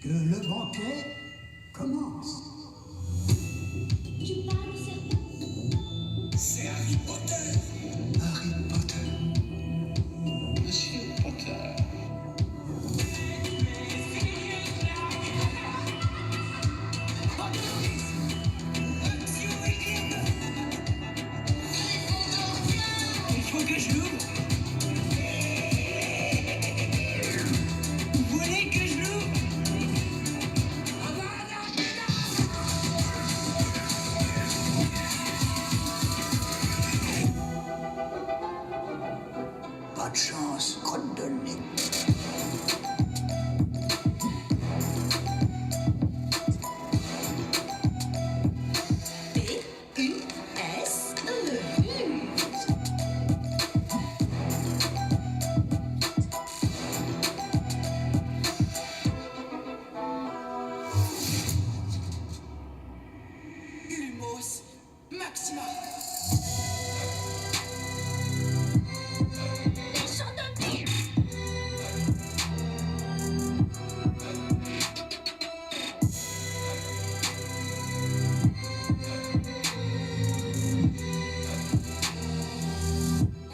que le banquet commence. Tu parles au serpent? C'est Harry Potter. Harry Potter. Monsieur Potter. Il faut que je l'ouvre. Vous voulez que je l'ouvre? Pas de chance, crotte de nez. Lumos Maxima.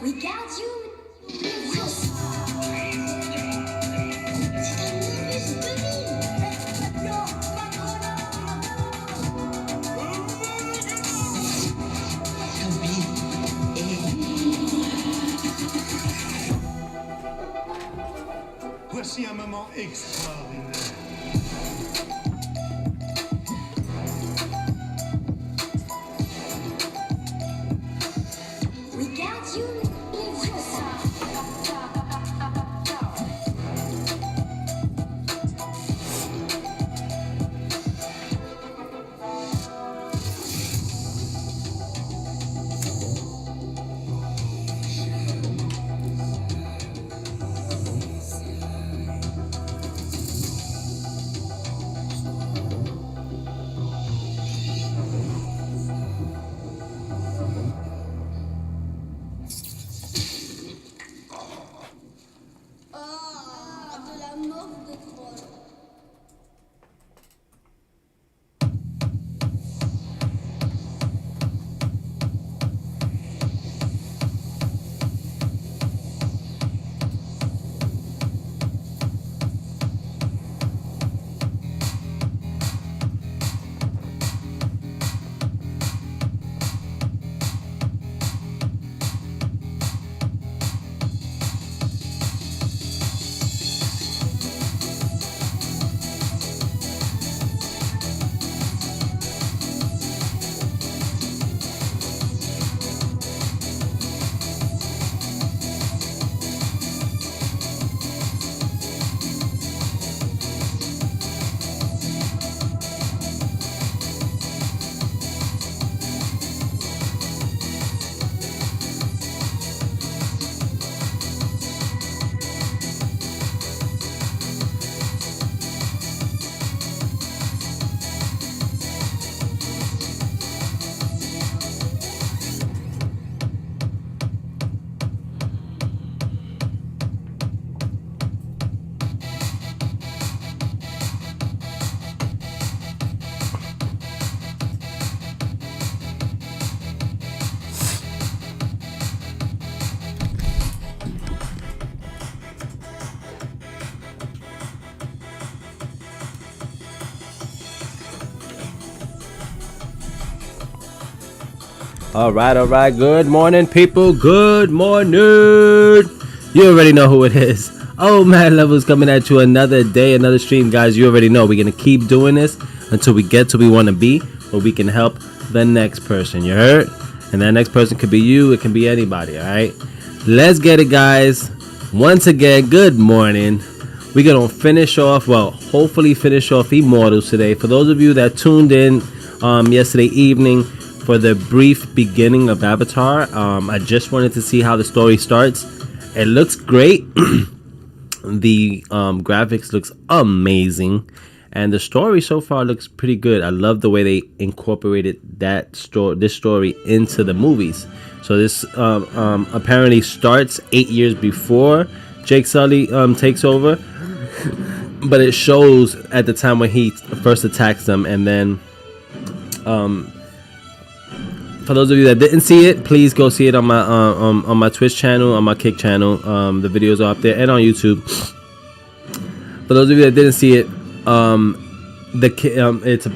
Wingardium Leviosa. C'est un Nimbus 2000. Voici un moment extraordinaire. Wingardium Leviosa. Ah, de la morve de troll. All right. Good morning, people. Good morning. You already know who it is. Oh, man, levels coming at you another day, another stream, guys. You already know we're gonna keep doing this until we get to where we want to be, where we can help the next person. You heard? And that next person could be you. It can be anybody. All right. Let's get it, guys. Once again, good morning. We're gonna finish off. Well, hopefully finish off Immortals today. For those of you that tuned in yesterday evening for the brief beginning of Avatar, I just wanted to see how the story starts. It looks great. The graphics looks amazing, and the story so far looks pretty good. I love the way they incorporated this story into the movies. So this apparently starts 8 years before Jake Sully takes over, but it shows at the time when he first attacks them, and then for those of you that didn't see it, please go see it on my Twitch channel, on my Kick channel. The videos are up there and on YouTube. For those of you that didn't see it, it's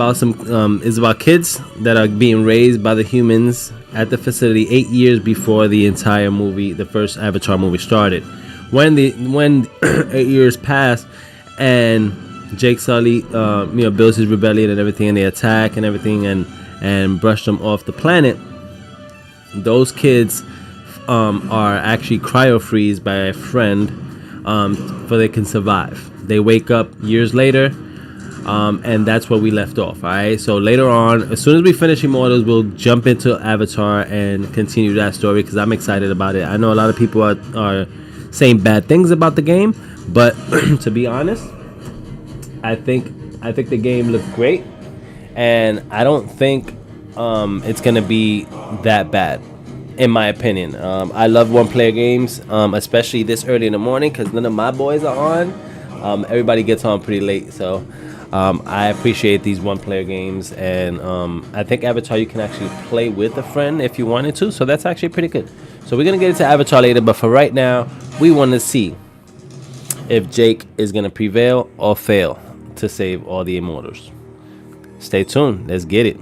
about kids that are being raised by the humans at the facility 8 years before the entire movie, the first Avatar movie, started. When 8 years pass, and Jake Sully, builds his rebellion and everything, and they attack and everything, and brush them off the planet. Those kids are actually cryo-freezed by a friend, so they can survive. They wake up years later, and that's where we left off. All right. So later on, as soon as we finish Immortals, we'll jump into Avatar and continue that story because I'm excited about it. I know a lot of people are saying bad things about the game, but to be honest, I think the game looked great, and I don't think it's gonna be that bad, in my opinion. I love one-player games, especially this early in the morning because none of my boys are on. Everybody gets on pretty late, so I appreciate these one-player games, and I think Avatar you can actually play with a friend if you wanted to, so that's actually pretty good. So we're gonna get into Avatar later, but for right now, we want to see if Jake is gonna prevail or fail to save all the Immortals. Stay tuned. Let's get it.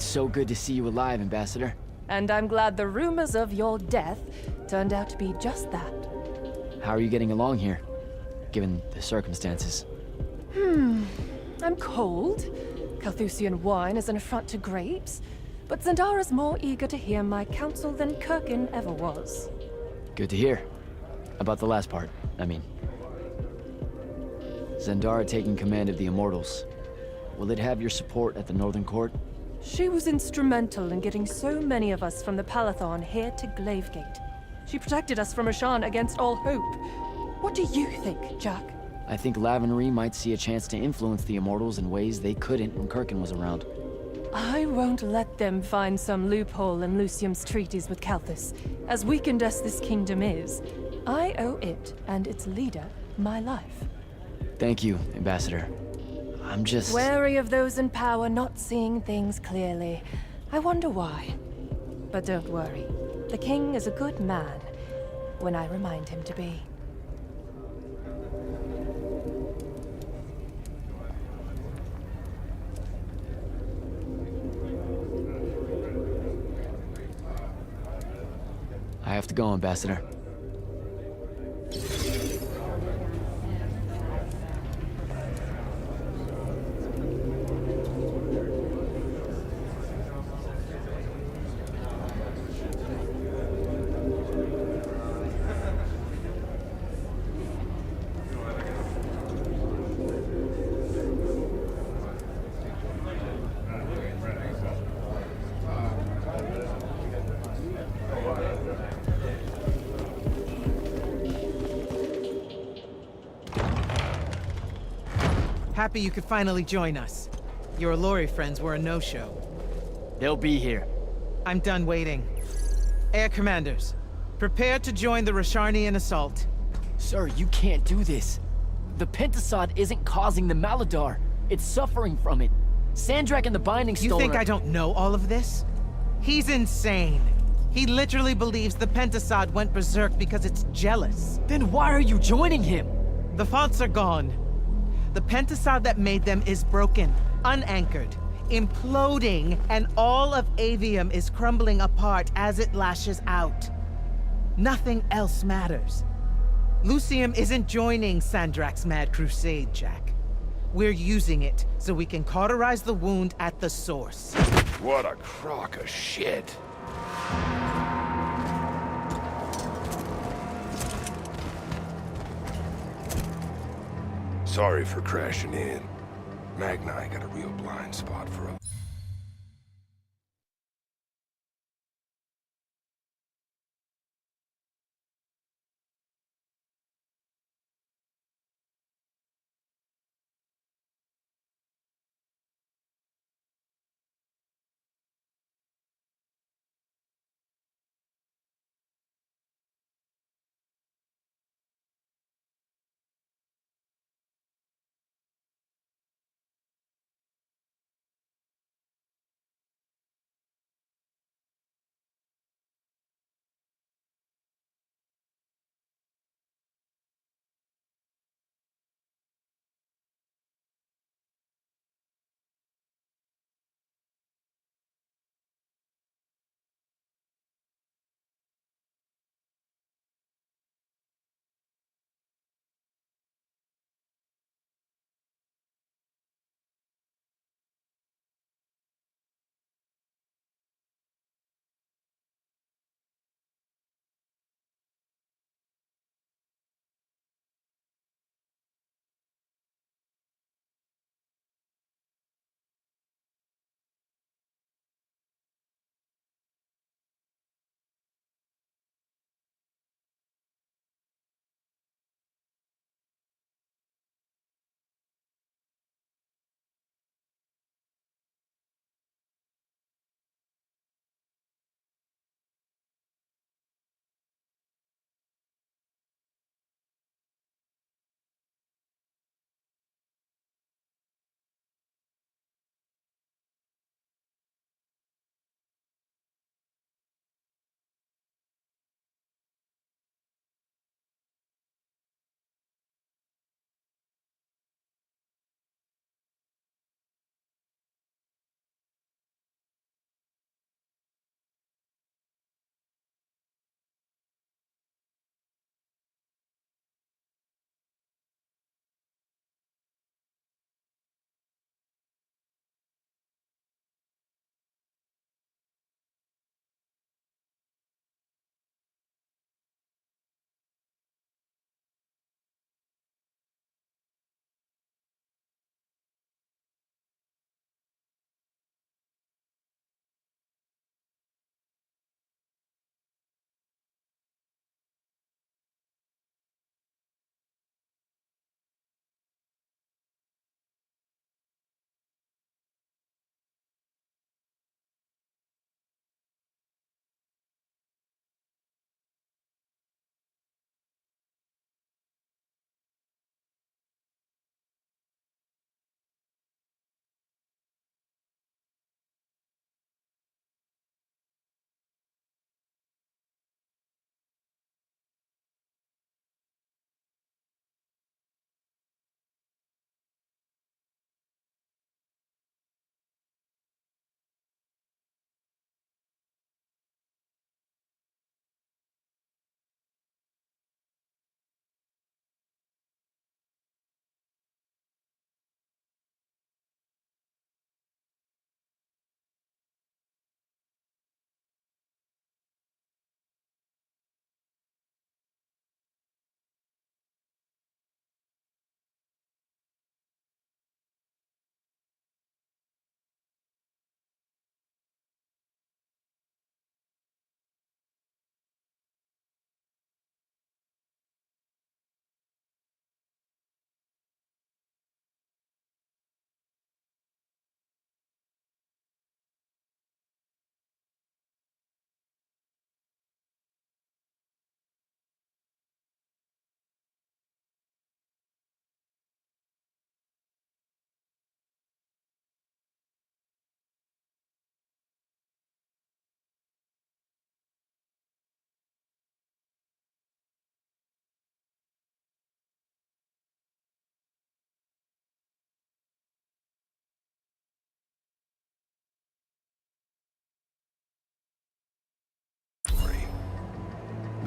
so good to see you alive, Ambassador. And I'm glad the rumors of your death turned out to be just that. How are you getting along here, given the circumstances? I'm cold. Carthusian wine is an affront to grapes. But Zendara's more eager to hear my counsel than Kirkin ever was. Good to hear. About the last part, I mean. Zendara taking command of the Immortals. Will it have your support at the Northern Court? She was instrumental in getting so many of us from the Palathon here to Glavegate. She protected us from Rashan against all hope. What do you think, Jack? I think Lavenry might see a chance to influence the Immortals in ways they couldn't when Kirkin was around. I won't let them find some loophole in Lucium's treaties with Calthus. As weakened as this kingdom is, I owe it and its leader my life. Thank you, Ambassador. I'm just... Wary of those in power not seeing things clearly. I wonder why. But don't worry. The king is a good man, when I remind him to be. I have to go, Ambassador. Happy you could finally join us. Your Allori friends were a no-show. They'll be here. I'm done waiting. Air Commanders, prepare to join the Rasharnian assault. Sir, you can't do this. The Pentasod isn't causing the Maladar. It's suffering from it. Sandrak and the Binding Stone You think I don't know all of this? He's insane. He literally believes the Pentasod went berserk because it's jealous. Then why are you joining him? The fonts are gone. The Pentasod that made them is broken, unanchored, imploding, and all of Avium is crumbling apart as it lashes out. Nothing else matters. Lucium isn't joining Sandrak's mad crusade, Jack. We're using it so we can cauterize the wound at the source. What a crock of shit. Sorry for crashing in. Magna, I got a real blind spot for a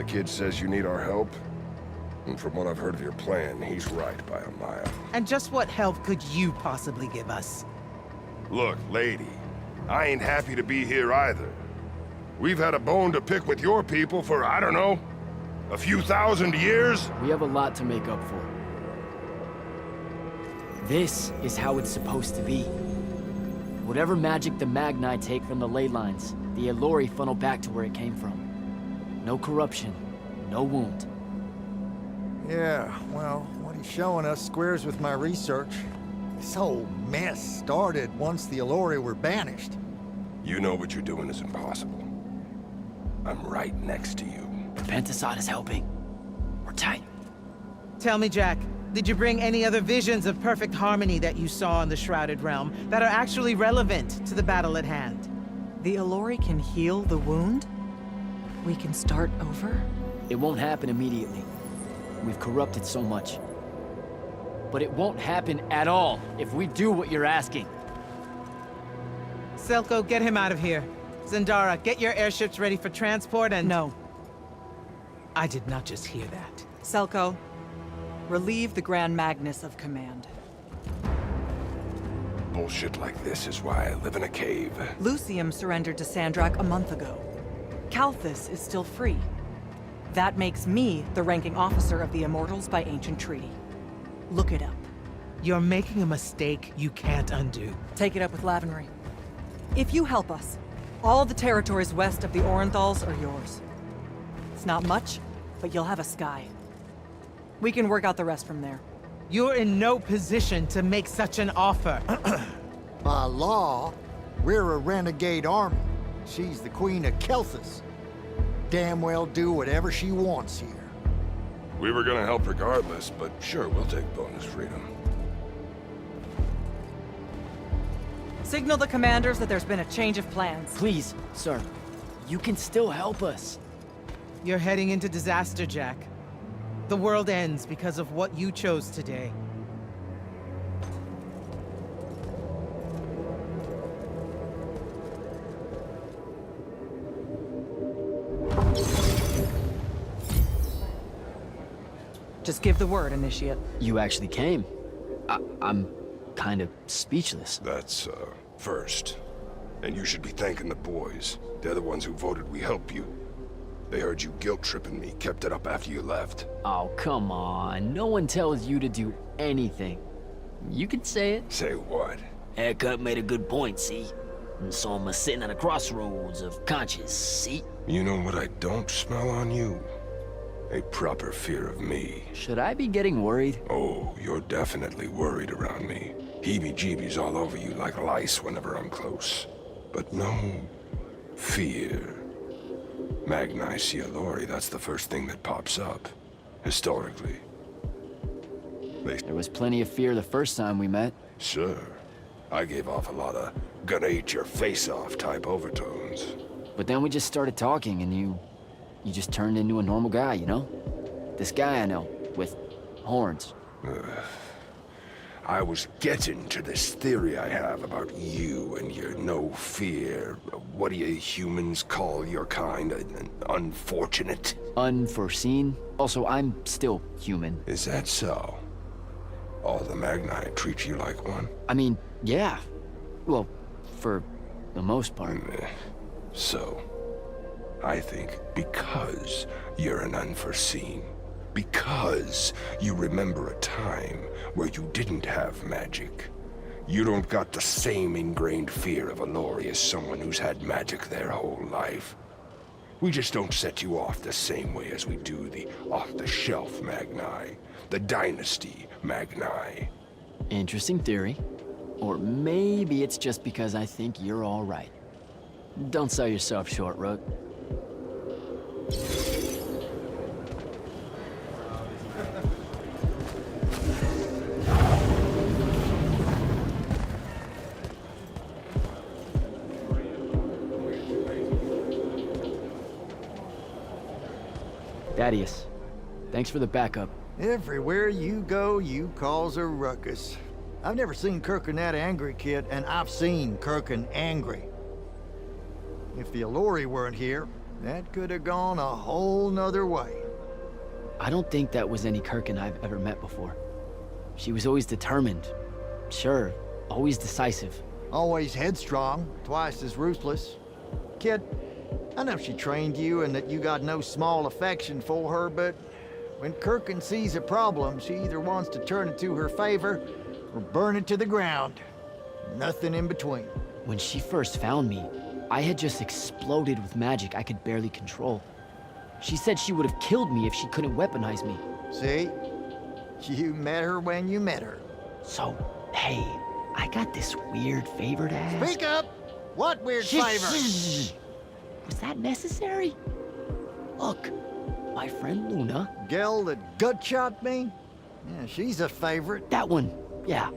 The kid says you need our help. And from what I've heard of your plan, he's right by a mile. And just what help could you possibly give us? Look, lady, I ain't happy to be here either. We've had a bone to pick with your people for, I don't know, a few thousand years? We have a lot to make up for. This is how it's supposed to be. Whatever magic the Magni take from the ley lines, the Elori funnel back to where it came from. No corruption, no wound. Yeah, well, what he's showing us squares with my research. This whole mess started once the Elori were banished. You know what you're doing is impossible. I'm right next to you. The Pentasod is helping. We're tight. Tell me, Jack, did you bring any other visions of perfect harmony that you saw in the Shrouded Realm that are actually relevant to the battle at hand? The Elori can heal the wound? We can start over? It won't happen immediately. We've corrupted so much. But it won't happen at all if we do what you're asking. Selko, get him out of here. Zendara, get your airships ready for transport and— No. I did not just hear that. Selko, relieve the Grand Magnus of command. Bullshit like this is why I live in a cave. Lucium surrendered to Sandrak a month ago. Calthus is still free. That makes me the ranking officer of the Immortals by ancient treaty. Look it up. You're making a mistake you can't undo. Take it up with Lavenry. If you help us, all the territories west of the Orenthals are yours. It's not much, but you'll have a sky. We can work out the rest from there. You're in no position to make such an offer. By law, we're a renegade army. She's the Queen of Kelthus. Damn well do whatever she wants here. We were gonna help regardless, but sure, we'll take bonus freedom. Signal the commanders that there's been a change of plans. Please, sir. You can still help us. You're heading into disaster, Jack. The world ends because of what you chose today. Just give the word, Initiate. You actually came. I'm kind of speechless. That's, first. And you should be thanking the boys. They're the ones who voted we help you. They heard you guilt-tripping me, kept it up after you left. Oh, come on. No one tells you to do anything. You can say it. Say what? Haircut made a good point, see? And so I'm sitting at a crossroads of conscience, see? You know what I don't smell on you? A proper fear of me. Should I be getting worried? Oh, you're definitely worried around me. Heebie-jeebies all over you like lice whenever I'm close. But no fear. Magni see Elori, that's the first thing that pops up. Historically. There was plenty of fear the first time we met. Sure. I gave off a lot of gonna eat your face off type overtones. But then we just started talking and you just turned into a normal guy, you know? This guy I know, with horns. I was getting to this theory I have about you and your no fear. What do you humans call your kind? Unfortunate? Unforeseen? Also, I'm still human. Is that so? All the Magni treat you like one? I mean, yeah. Well, for the most part. So, I think because you're an unforeseen, because you remember a time where you didn't have magic, you don't got the same ingrained fear of Elori as someone who's had magic their whole life. We just don't set you off the same way as we do the off-the-shelf Magni, the Dynasty Magni. Interesting theory. Or maybe it's just because I think you're all right. Don't sell yourself short, Rook. Thaddeus, thanks for the backup. Everywhere you go, you cause a ruckus. I've never seen Kirkin that angry, kid, and I've seen Kirkin angry. If the Elori weren't here, That could have gone a whole nother way. I don't think that was any Kirkin I've ever met before. She was always determined. Sure, always decisive. Always headstrong, twice as ruthless. Kid, I know she trained you and that you got no small affection for her, but when Kirkin sees a problem, she either wants to turn it to her favor or burn it to the ground. Nothing in between. When she first found me, I had just exploded with magic I could barely control. She said she would have killed me if she couldn't weaponize me. See? You met her when you met her. So, hey, I got this weird favor to ask. Speak up! What weird favor? Was that necessary? Look, my friend Luna... Gel that gut-shot me? Yeah, she's a favorite. That one, yeah.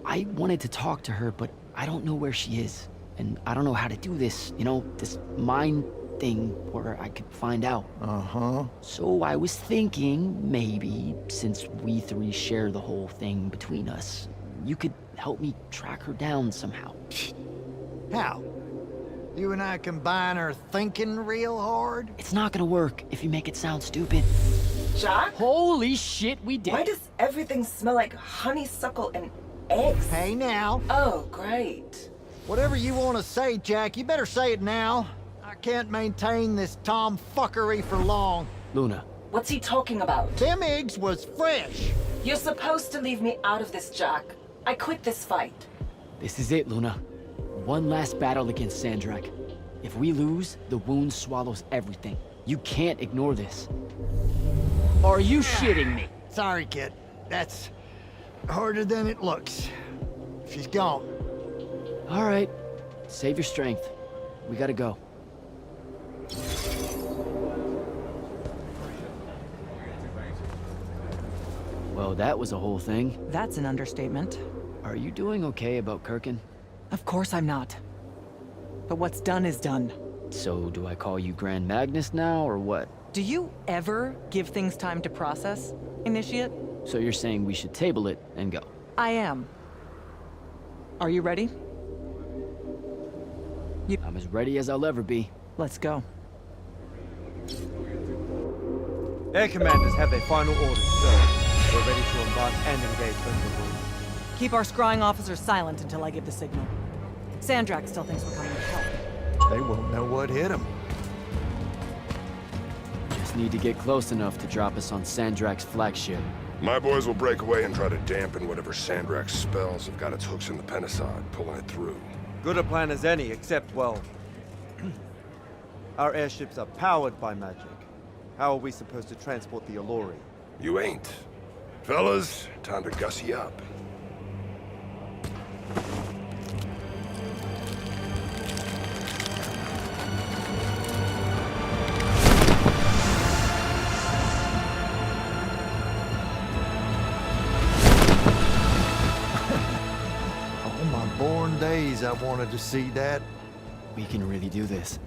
I wanted to talk to her, but I don't know where she is. And I don't know how to do this, you know, this mind thing where I could find out. Uh-huh. So I was thinking, maybe, since we three share the whole thing between us, you could help me track her down somehow. How? You and I combine our thinking real hard? It's not gonna work if you make it sound stupid. Jack? Holy shit, we did. Why does everything smell like honeysuckle and eggs? Hey now. Oh, great. Whatever you want to say, Jack, you better say it now. I can't maintain this tomfuckery for long. Luna. What's he talking about? Them eggs was fresh. You're supposed to leave me out of this, Jack. I quit this fight. This is it, Luna. One last battle against Sandrak. If we lose, the wound swallows everything. You can't ignore this. Are you shitting me? Sorry, kid. That's harder than it looks. She's gone. All right. Save your strength. We gotta go. Well, that was a whole thing. That's an understatement. Are you doing okay about Kirkin? Of course I'm not. But what's done is done. So, do I call you Grand Magnus now, or what? Do you ever give things time to process, Initiate? So you're saying we should table it and go? I am. Are you ready? I'm as ready as I'll ever be. Let's go. Air commanders have their final orders, sir. We're ready to embark and engage over the moon. Keep our scrying officers silent until I give the signal. Sandrak still thinks we're coming to help. They won't know what hit them. Just need to get close enough to drop us on Sandrak's flagship. My boys will break away and try to dampen whatever Sandrak's spells have got its hooks in the Penasod, pulling it through. Good a plan as any, except, well... our airships are powered by magic. How are we supposed to transport the Alluri? You ain't. Fellas, time to gussy up. All my born days I wanted to see that. We can really do this.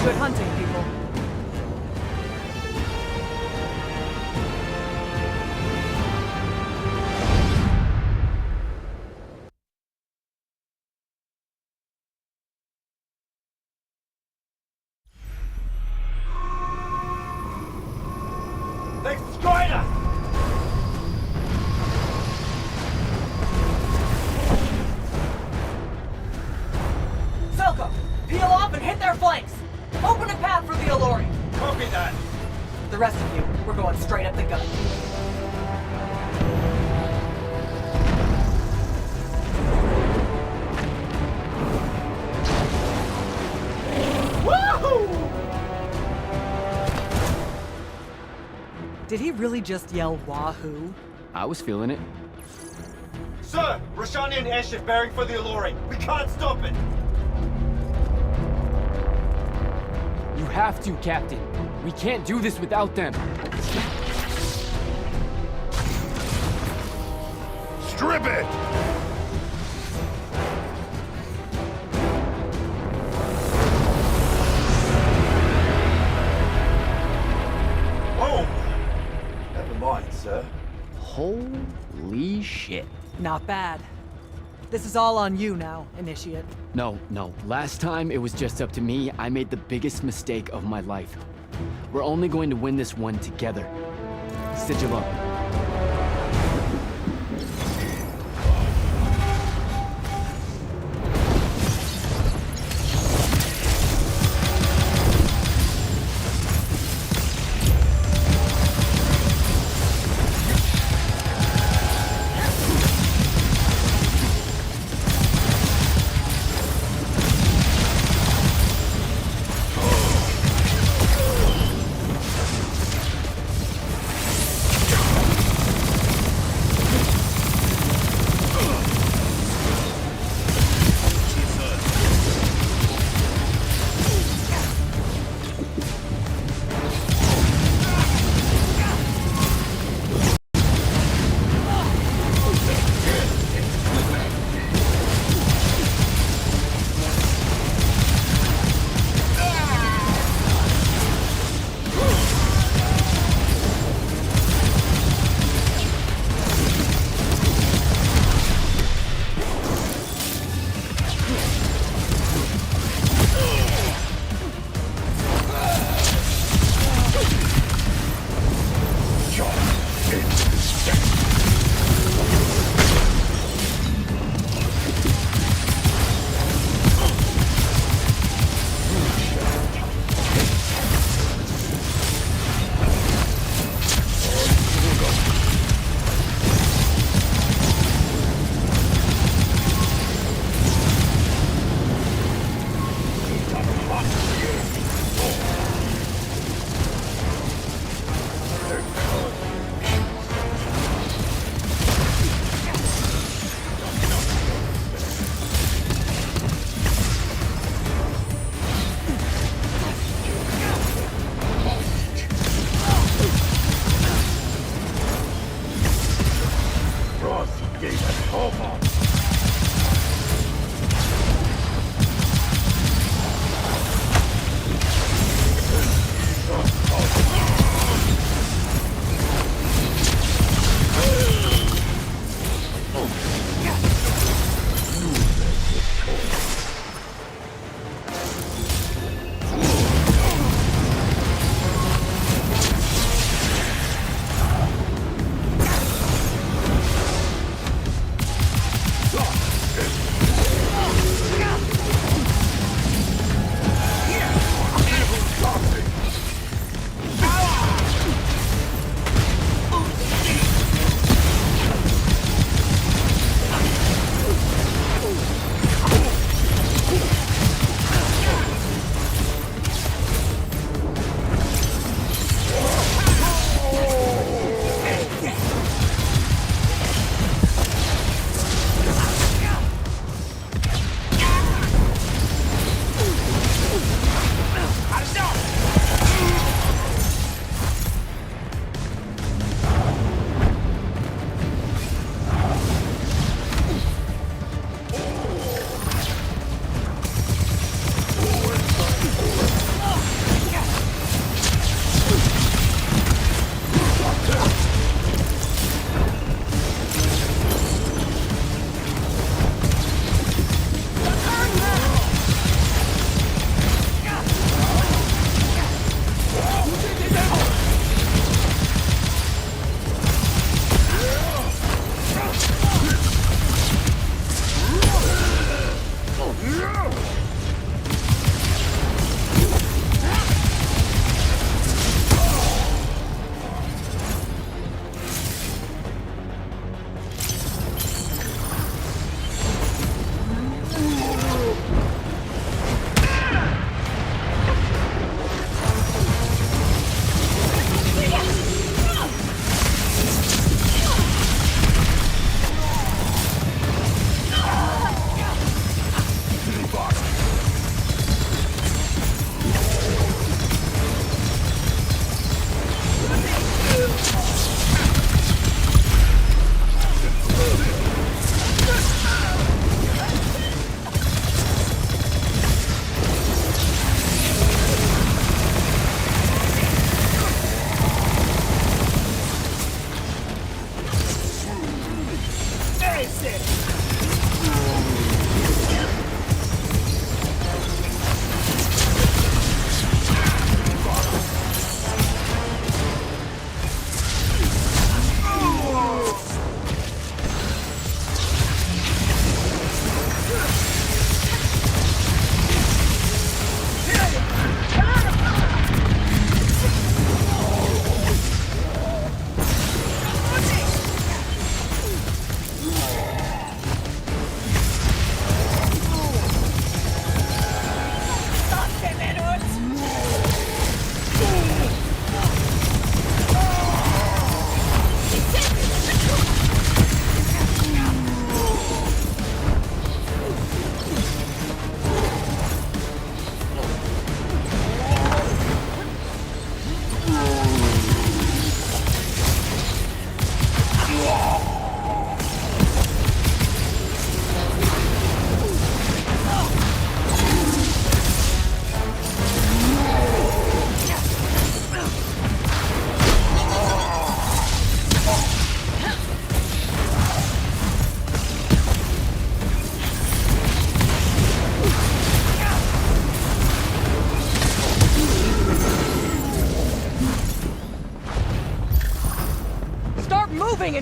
Good hunting, people. They've destroyed us! Falco, peel off and hit their flanks. Open a path for the Alluri. Copy that! The rest of you, we're going straight up the gut. Did he really just yell wahoo? I was feeling it. Sir! Rashanian airship bearing for the Alluri! We can't stop it! You have to, Captain. We can't do this without them. Strip it! Oh! Never mind, sir. Holy Not bad. This is all on you now, Initiate. No. Last time it was just up to me. I made the biggest mistake of my life. We're only going to win this one together. Sigil up.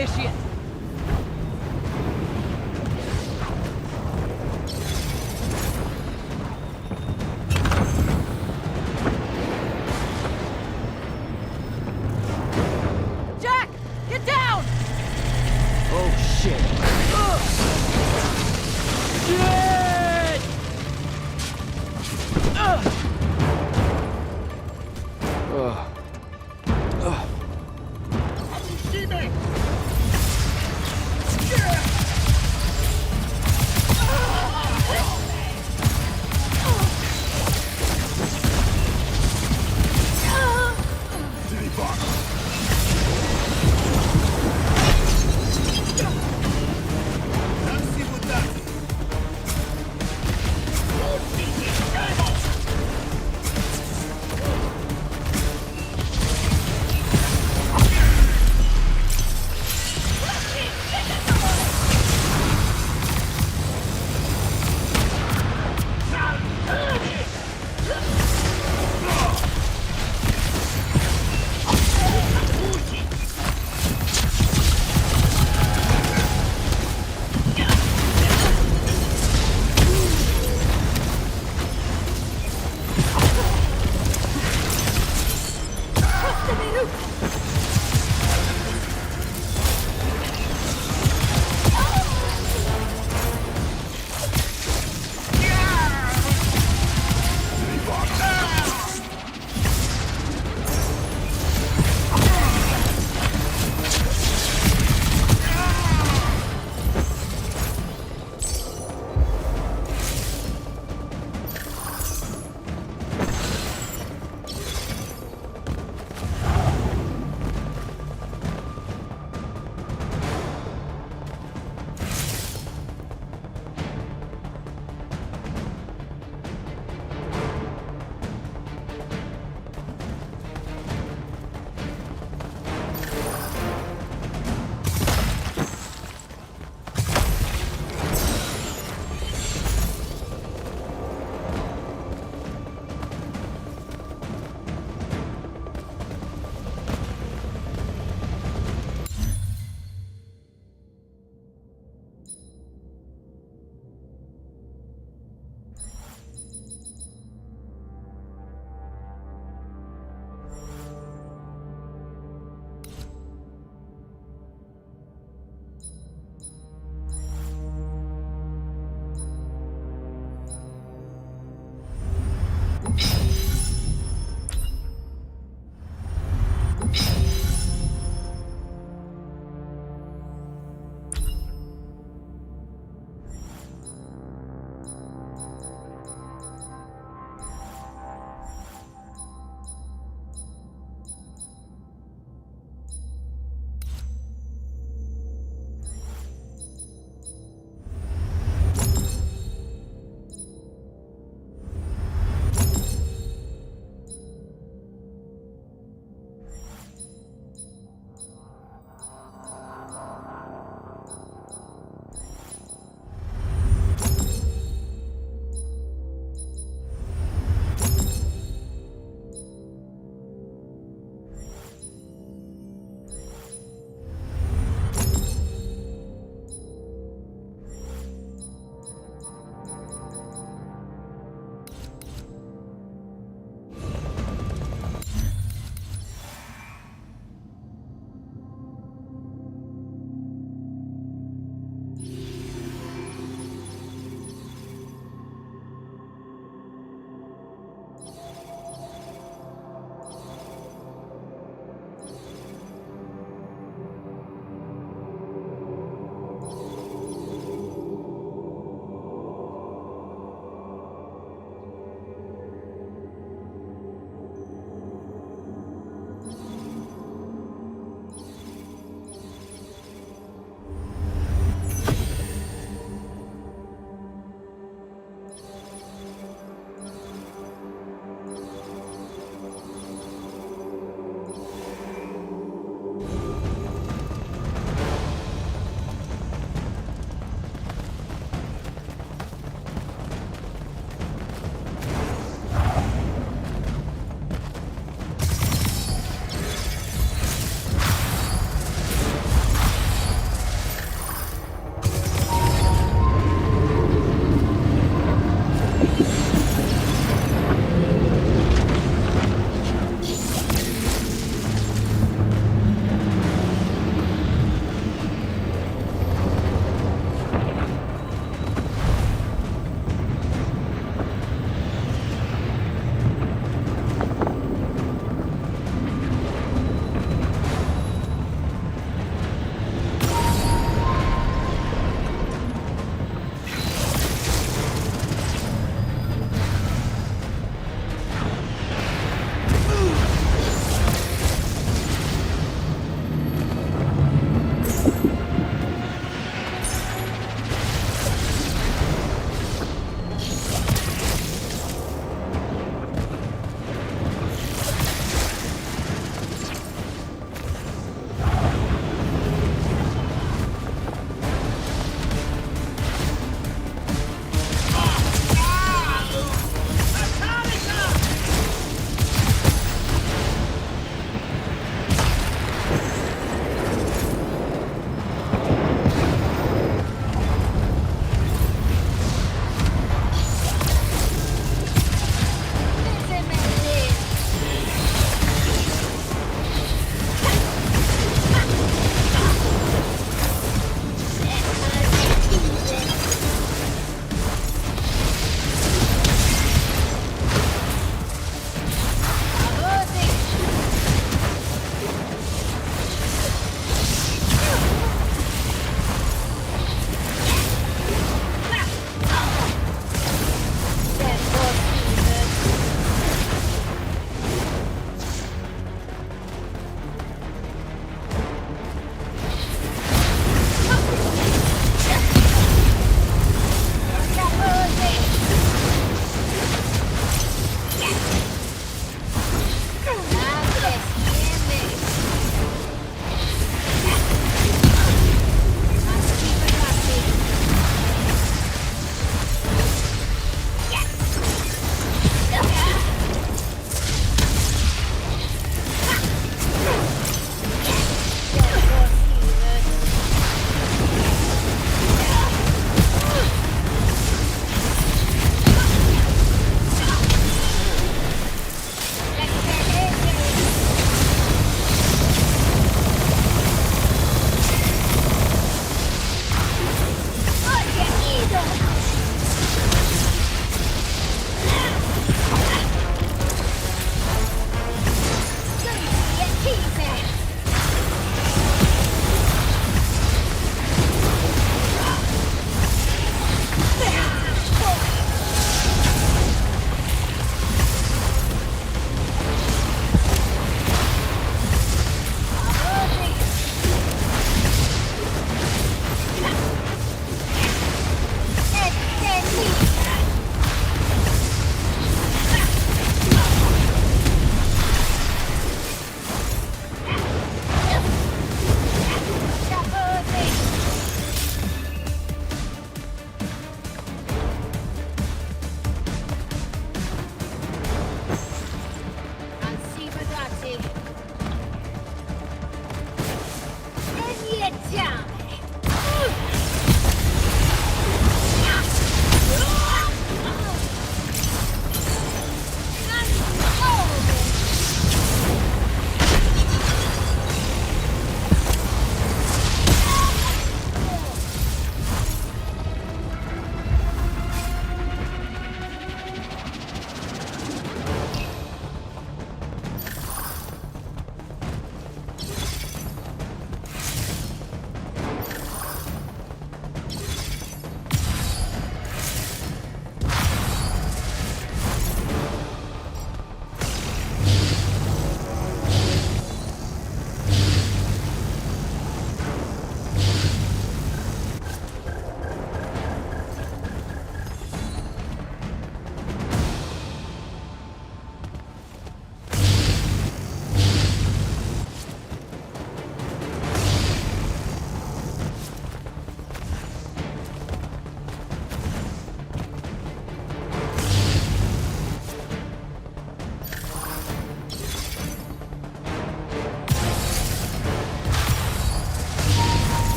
initiate. Jack! Get down! Oh shit. Shit!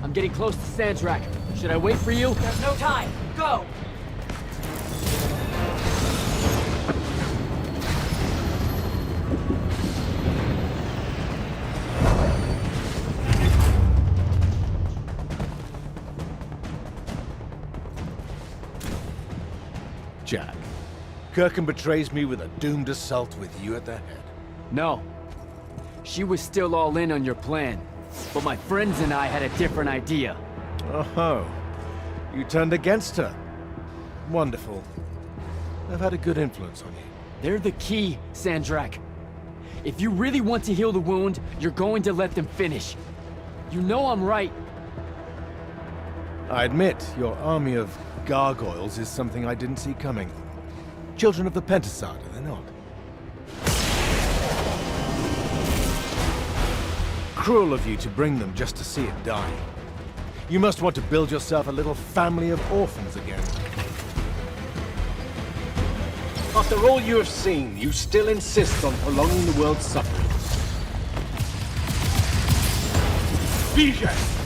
I'm getting close to Sandrak. Should I wait for you? There's no time. Go! Jack, Kirkin betrays me with a doomed assault with you at the head. No. She was still all in on your plan. But my friends and I had a different idea. Oh, you turned against her. Wonderful. I've had a good influence on you. They're the key, Sandrak. If you really want to heal the wound, you're going to let them finish. You know I'm right. I admit, your army of gargoyles is something I didn't see coming. Children of the Pentasard, are they not? Cruel of you to bring them just to see it die. You must want to build yourself a little family of orphans again. After all you have seen, you still insist on prolonging the world's suffering. Bijak!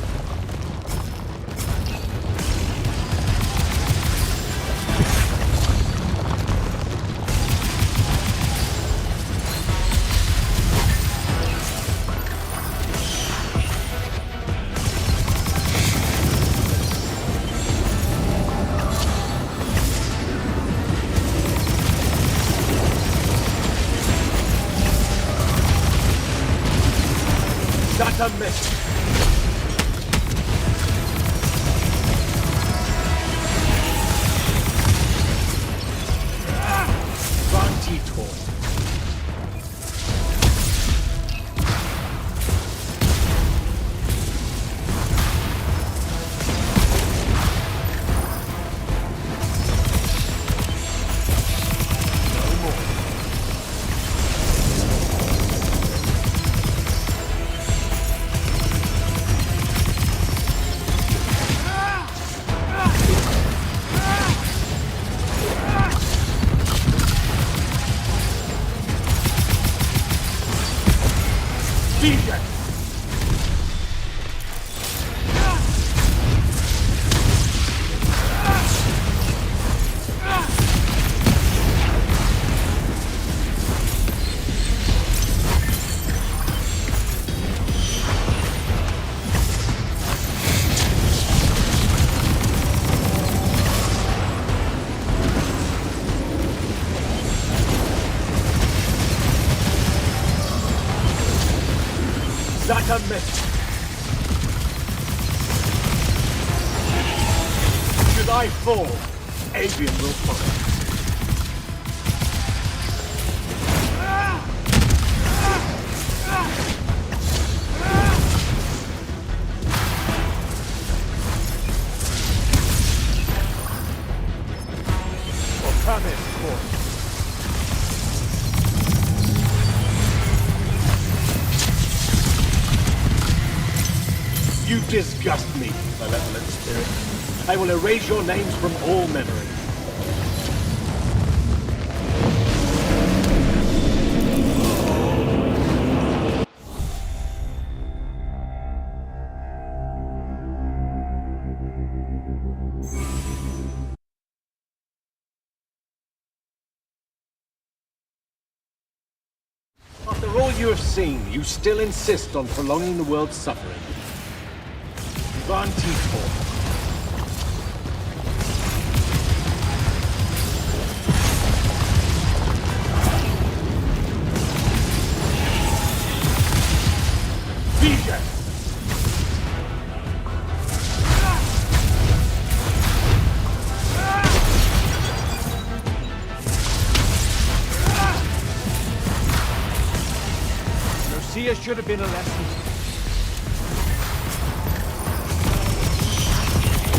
That's a miss. Vantitor. That's a miss. Should I fall, Avian will follow. Come in, boy. You disgust me, malevolent spirit. I will erase your names from all memory. After all you have seen, you still insist on prolonging the world's suffering. Vantitor. Garcia should have been a lesson.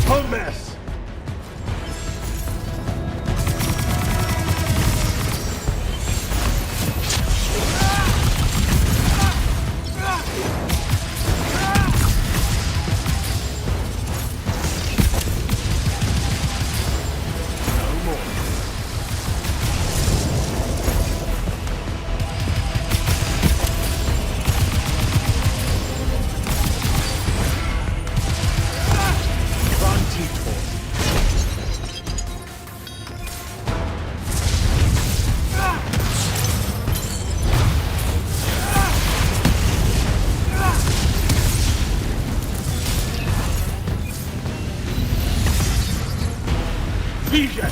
Home mess! Vision!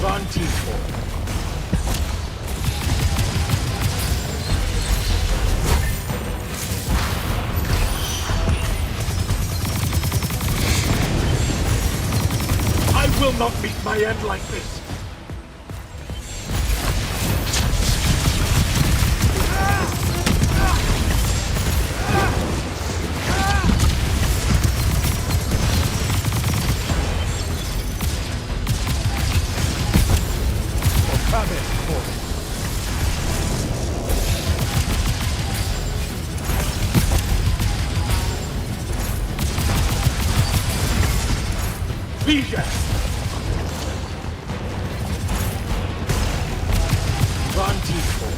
Vantifor. I will not meet my end like this. Vision! Vantifor.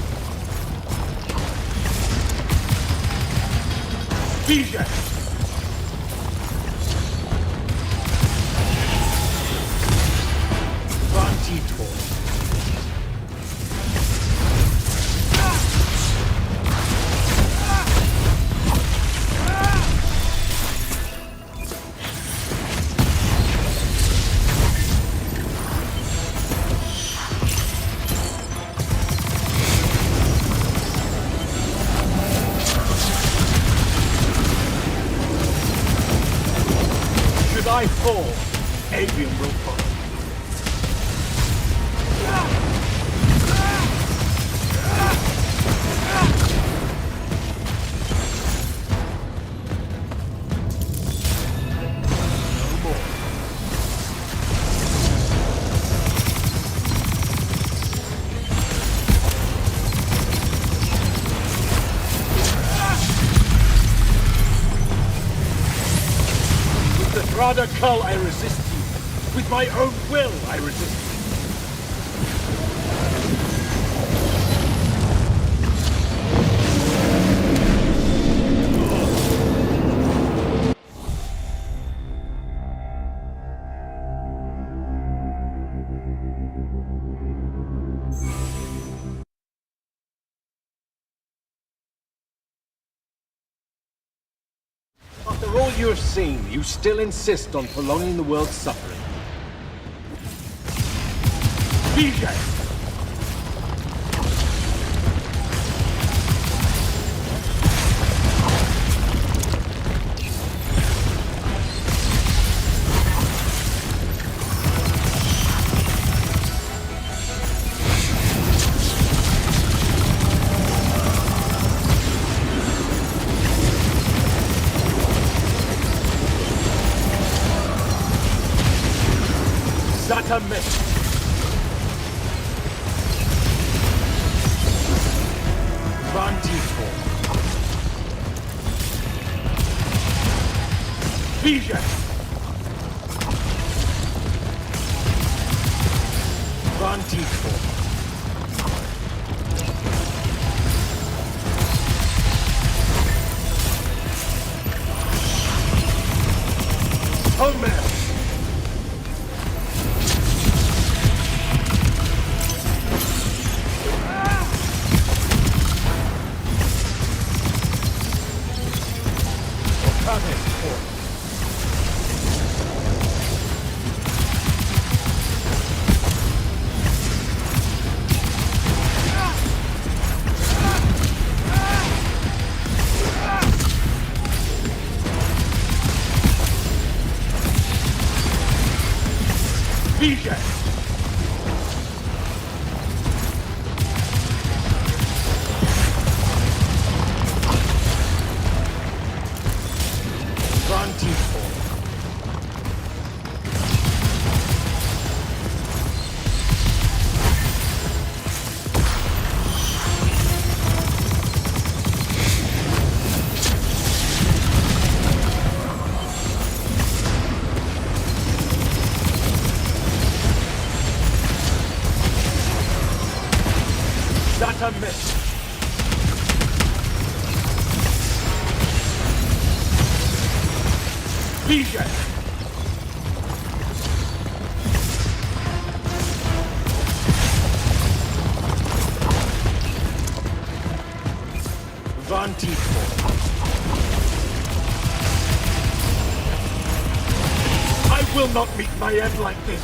Vision! Vantifor. Should I fall, Avium will fall. No more. With the Thrada Cull I resist you. With my own will I resist you. After all you have seen, you still insist on prolonging the world's suffering. Vision! Zata Mist! Vantifor. Vision! Vantifor. Homer! Vision! Vantifor. Zata Mist! Vision! I will not meet my end like this.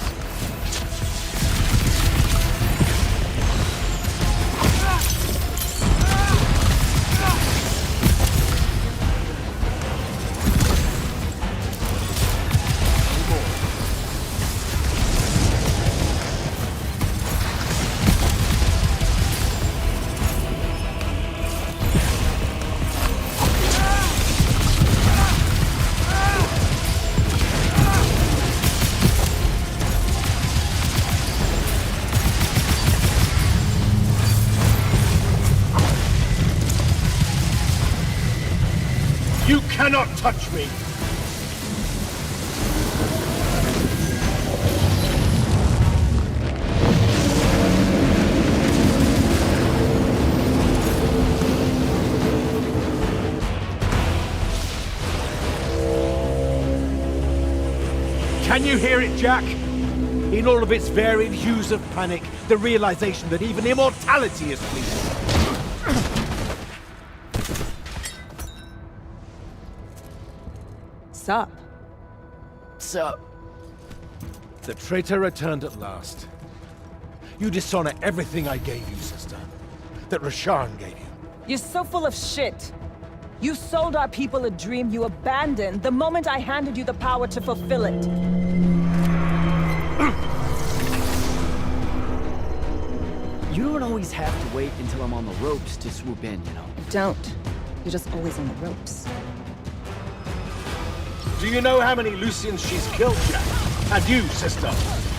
You cannot touch me! Can you hear it, Jack? In all of its varied hues of panic, the realization that even immortality is fleeting. Sup? Sup? The traitor returned at last. You dishonor everything I gave you, sister. That Rasharn gave you. You're so full of shit. You sold our people a dream you abandoned the moment I handed you the power to fulfill it. You don't always have to wait until I'm on the ropes to swoop in, you know? Don't. You're just always on the ropes. Do you know how many Lucians she's killed, Jack? And you, sister?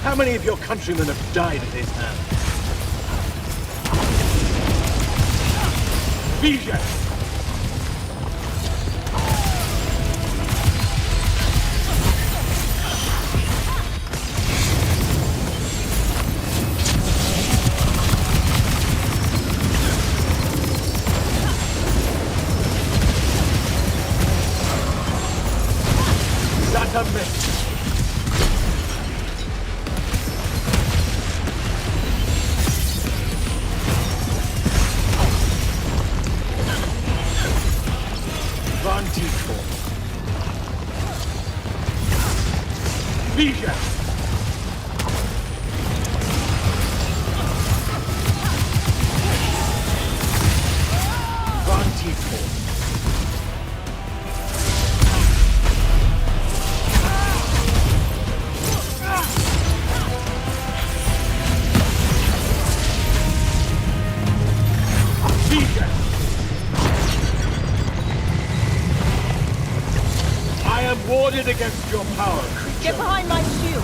How many of your countrymen have died at his hand? Bijak! I am warded against your power, creature. Get behind my shield!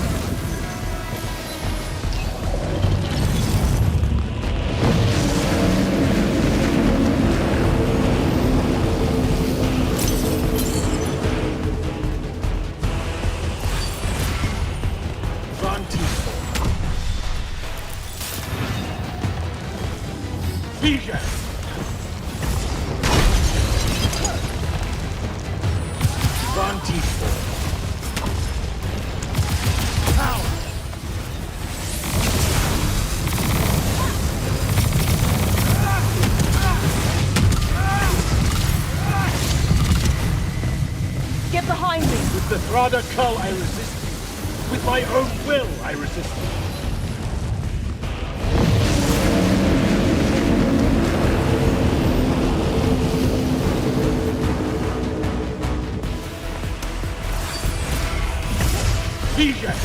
Get behind me! With the Thrada Cull, I resist you. With my own will, I resist you. Bijak!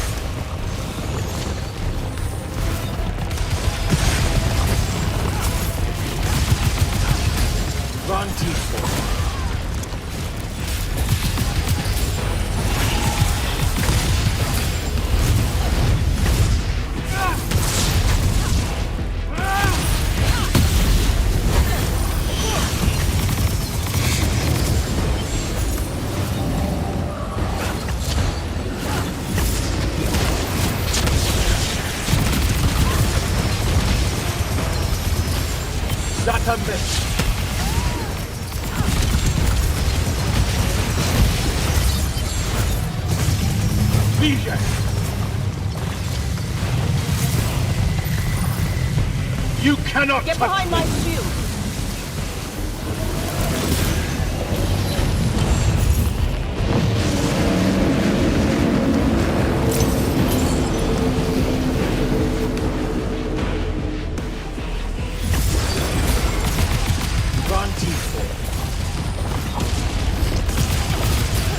You cannot get behind my shield!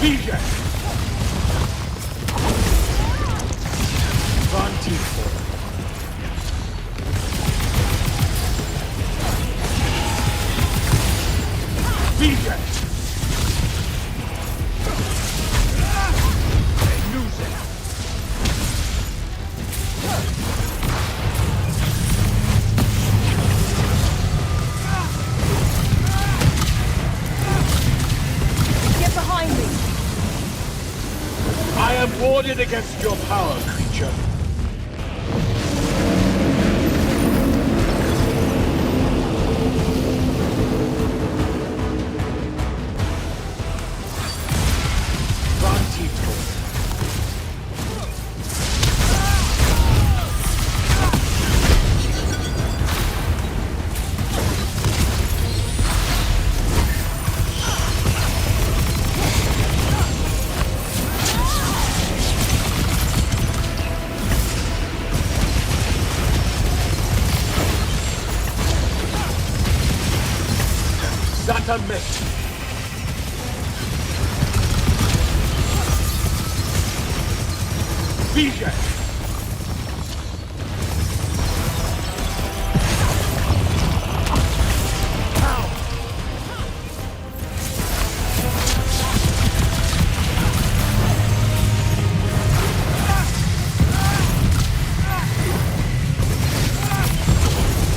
Bija! Vantifort. Bija! Lose it. Get behind me! I am warded against your power, creature. That a miss. Bija!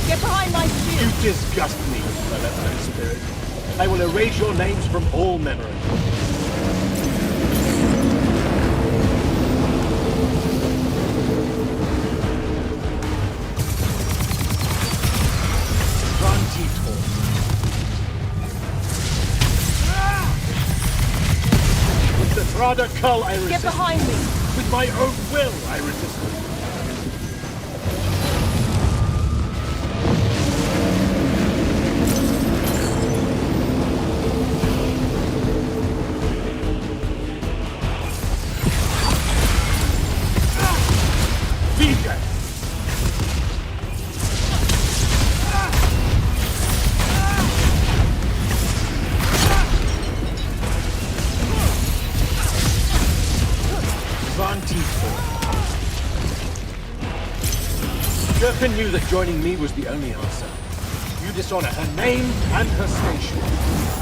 Get behind my shield! You disgust me, malevolent spirit. I will erase your names from all memory. With the Thrada Cull, I resist. Get behind me! With my own will, I resist. Durkin knew that joining me was the only answer. You dishonor her name and her station.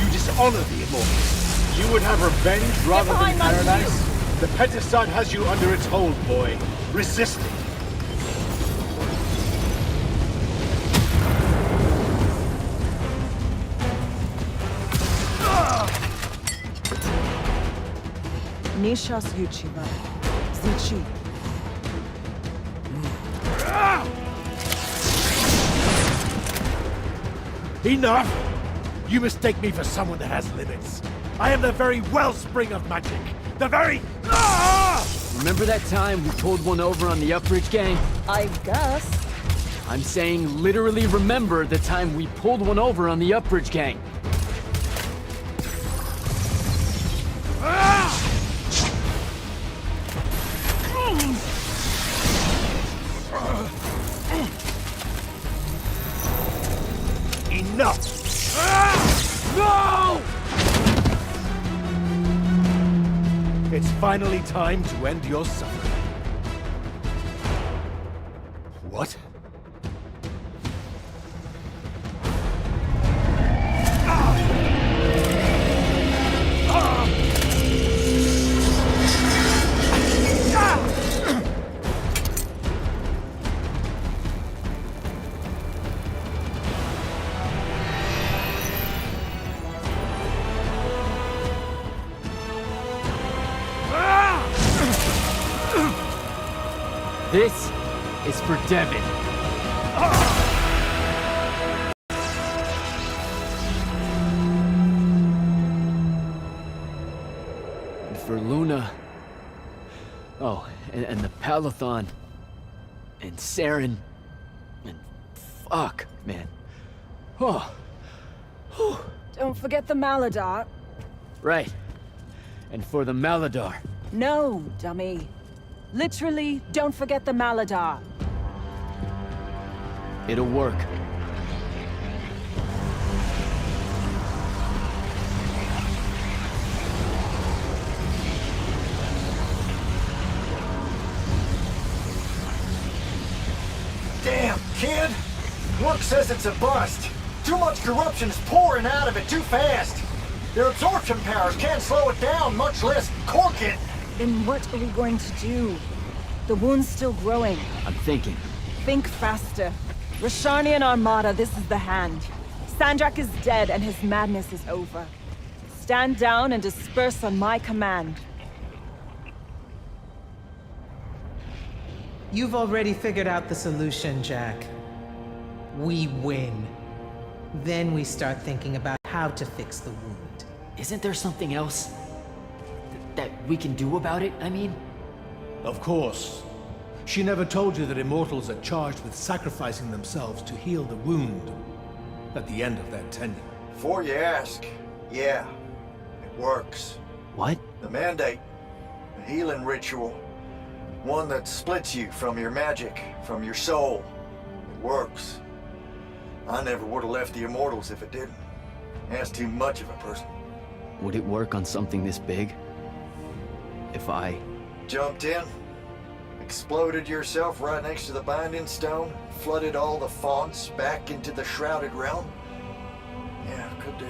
You dishonor the immortals. You would have revenge rather than paradise. The Pentasod has you under its hold, boy. Resist it. Nishas Yuchiba. Zichi. Enough! You mistake me for someone that has limits. I am the very wellspring of magic. The very... Remember that time we pulled one over on the Upbridge gang? I guess. I'm saying literally remember the time we pulled one over on the Upbridge gang. Enough! No! It's finally time to end your suffering. What? This is for Devin. And for Luna. Oh, and the Palathon. And Saren. And fuck, man. Oh. Whew. Don't forget the Maladar. Right. And for the Maladar. No, dummy. Literally, don't forget the Maladar. It'll work. Work says it's a bust. Too much corruption's pouring out of it too fast. Their absorption powers can't slow it down, much less cork it. Then what are we going to do? The wound's still growing. I'm thinking. Think faster. Rashanian Armada, this is the hand. Sandrak is dead and his madness is over. Stand down and disperse on my command. You've already figured out the solution, Jack. We win. Then we start thinking about how to fix the wound. Isn't there something else that we can do about it, I mean? Of course. She never told you that immortals are charged with sacrificing themselves to heal the wound at the end of their tenure. Before you ask, yeah, it works. What? The mandate, a healing ritual, one that splits you from your magic, from your soul. It works. I never would have left the immortals if it didn't. That's too much of a person. Would it work on something this big? If I... Jumped in, exploded yourself right next to the binding stone, flooded all the fonts back into the shrouded realm? Yeah, could do.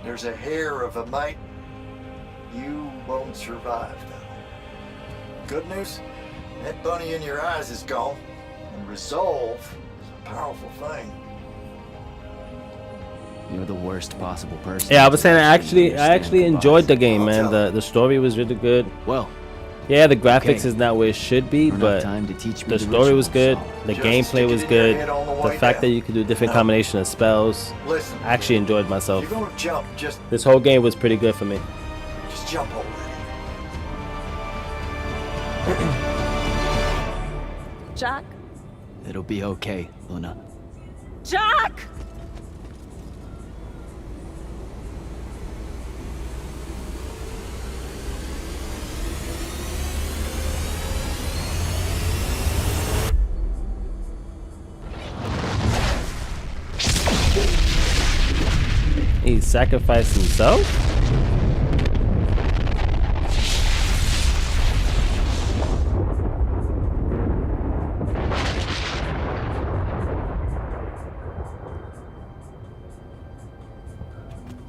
There's a hair of a mite. You won't survive, though. Good news, that bunny in your eyes is gone, and resolve is a powerful thing. You're the worst possible person. Yeah, I was saying I actually enjoyed the game, man. The story was really good. Well, yeah, the graphics is not where it should be, but the story was good. The gameplay was good. The fact that you could do different combination of spells. I actually enjoyed myself. You're gonna jump, just This whole game was pretty good for me. jump over Jack? it'll be okay, Luna. Jack! He sacrificed himself?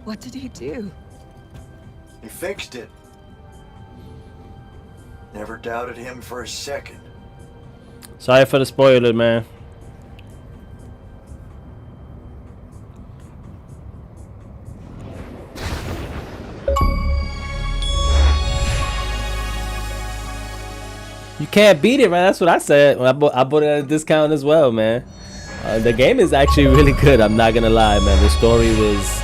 What did he do? He fixed it. Never doubted him for a second. Sorry for the spoiler, man. You can't beat it, man. That's what I said. I bought it at a discount as well, man. The game is actually really good. I'm not gonna lie, man. The story was,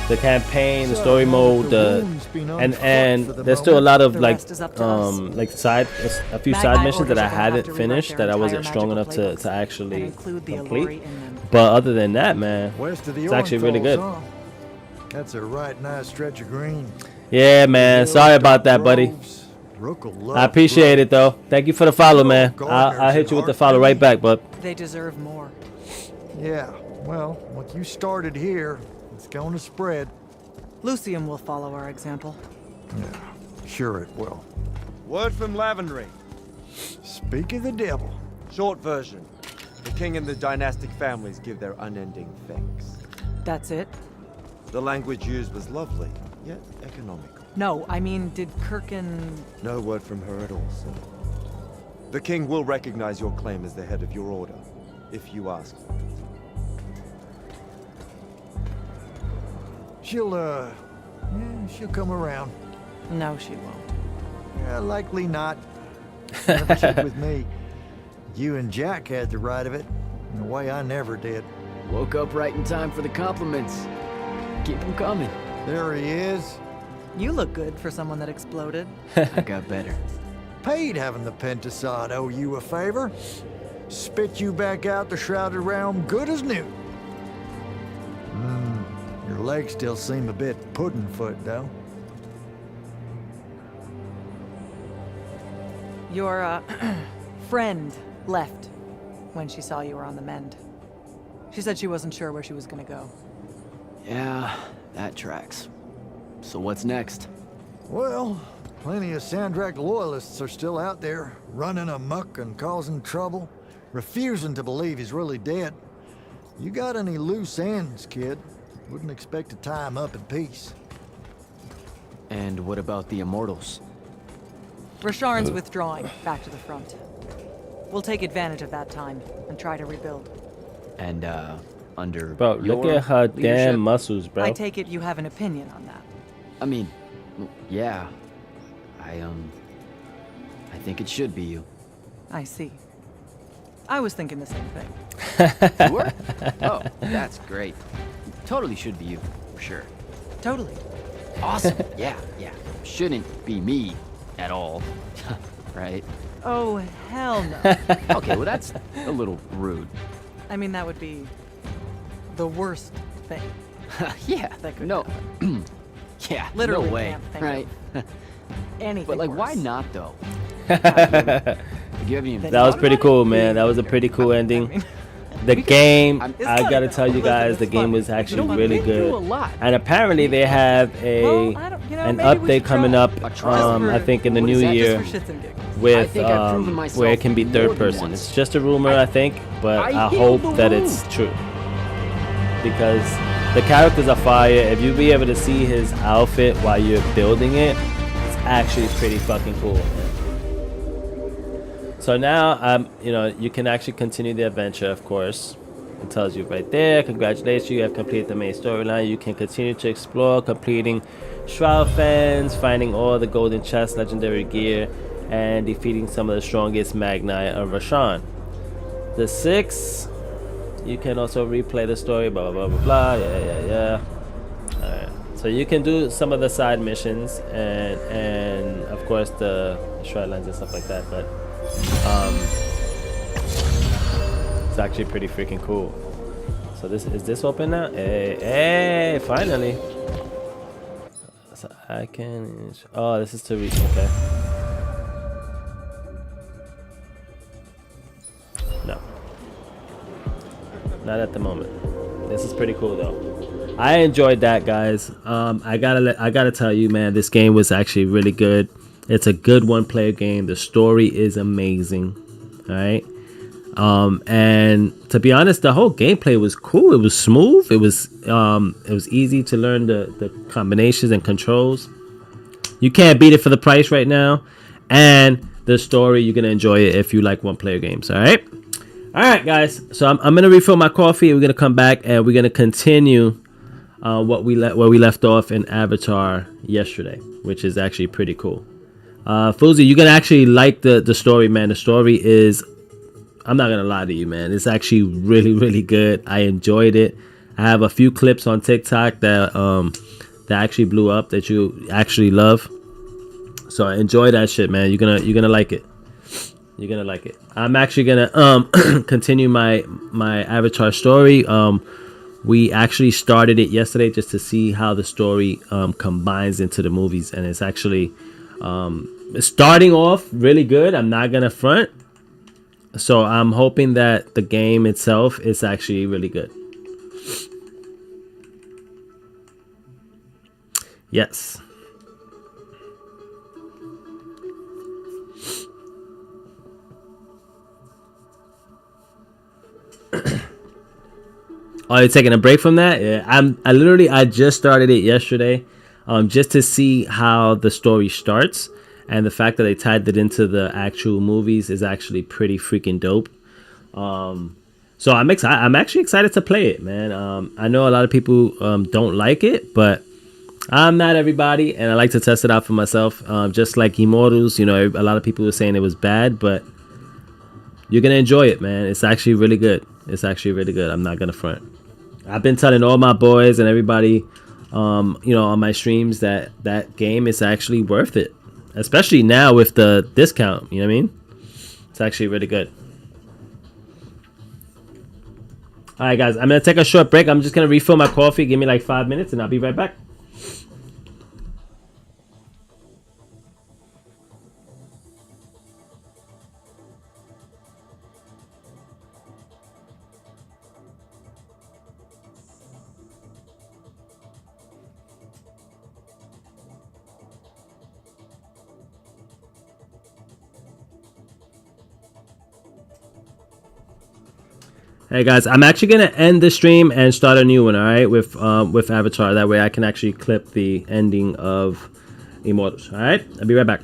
the campaign, the story mode, and there's still a lot of like a few side missions that I hadn't finished that I wasn't strong enough to actually complete. But other than that, man, it's actually really good. That's a right nice stretch of green. Yeah, man. Sorry about that, buddy. I appreciate it, though. Thank you for the follow, man. I'll hit you with the follow right back, bud. They deserve more. Yeah, well, what you started here, it's going to spread. Lucium will follow our example. Yeah, sure it will. Word from Lavendry. Speak of the devil. Short version. The king and the dynastic families give their unending thanks. That's it? The language used was lovely, yet economical. No, I mean, did Kirkin... No word from her at all, sir. The king will recognize your claim as the head of your order, if you ask for it. She'll come around. No, she won't. Yeah, likely not. Never should with me. You and Jack had the right of it, in a way I never did. Woke up right in time for the compliments. Keep them coming. There he is. You look good for someone that exploded. I got better. Paid having the Pentasod owe you a favor. Spit you back out the Shrouded Realm good as new. Your legs still seem a bit pudding-foot, though. Your, friend left when she saw you were on the mend. She said she wasn't sure where she was gonna go. Yeah, that tracks. So what's next? Well, plenty of Sandrak loyalists are still out there, running amok and causing trouble, refusing to believe he's really dead. You got any loose ends, kid? Wouldn't expect to tie 'em up in peace. And what about the immortals? Rasharn's withdrawing back to the front. We'll take advantage of that time and try to rebuild. And, under Bro, look your at her leadership? damn muscles, bro. I take it you have an opinion on that. I mean, yeah. I think it should be you. I see. I was thinking the same thing. You were? Oh, that's great. Totally should be you, for sure. Totally. Awesome. Yeah. Shouldn't be me at all. Right? Oh, hell no. Okay, well that's a little rude. I mean, that would be the worst thing. Yeah. That could No. happen. Yeah. Literally No way. can't think Right? Anything But like, why worse. not though? Do you have any? That was pretty cool, man. That was a pretty cool ending. The game, I gotta tell you guys, the game was actually really good. And apparently they have an update coming up, I think in the new year, with where it can be third person. It's just a rumor, I think, but I hope that it's true. Because the characters are fire. If you be able to see his outfit while you're building it, it's actually pretty fucking cool. So now, you can actually continue the adventure, of course. It tells you right there, congratulations, you have completed the main storyline. You can continue to explore, completing Shroud Fens, finding all the golden chests, legendary gear, and defeating some of the strongest Magnite of Rasharn. The 6, you can also replay the story, blah, blah, blah, blah, yeah. Alright, so you can do some of the side missions, and of course the Shroud Lines and stuff like that, but it's actually pretty freaking cool. So is this open now? Hey, finally. So I can. Oh, this is to reach. Okay. No. Not at the moment. This is pretty cool though. I enjoyed that, guys. I gotta tell you, man, this game was actually really good. It's a good one-player game. The story is amazing. All right. And to be honest, the whole gameplay was cool. It was smooth. It was easy to learn the combinations and controls. You can't beat it for the price right now. And the story, you're gonna enjoy it if you like one-player games. All right. All right, guys. So I'm gonna refill my coffee. We're gonna come back and we're gonna continue where we left off in Avatar yesterday, which is actually pretty cool. Fuzi, you're gonna actually like the story, man. The story is, I'm not gonna lie to you, man, it's actually really, really good. I enjoyed it. I have a few clips on TikTok that actually blew up that you actually love. So enjoy that shit, man. You're gonna like it. You're gonna like it. I'm actually gonna continue my Avatar story. We actually started it yesterday just to see how the story combines into the movies, and it's actually starting off really good. I'm not gonna front. So I'm hoping that the game itself is actually really good. Yes. Oh, you're taking a break from that? Yeah, I just started it yesterday, just to see how the story starts, and the fact that they tied it into the actual movies is actually pretty freaking dope. So I'm excited. I'm actually excited to play it, man. I know a lot of people don't like it, but I'm not everybody, and I like to test it out for myself. Just like Immortals, a lot of people were saying it was bad, but you're gonna enjoy it, man. It's actually really good. It's actually really good. I'm not gonna front. I've been telling all my boys and everybody, on my streams that game is actually worth it, especially now with the discount. You know what I mean? It's actually really good. All right, guys. I'm gonna take a short break. I'm just gonna refill my coffee. Give me like 5 minutes, and I'll be right back. Hey guys, I'm actually gonna end the stream and start a new one. All right, with Avatar. That way I can actually clip the ending of Immortals. All right, I'll be right back.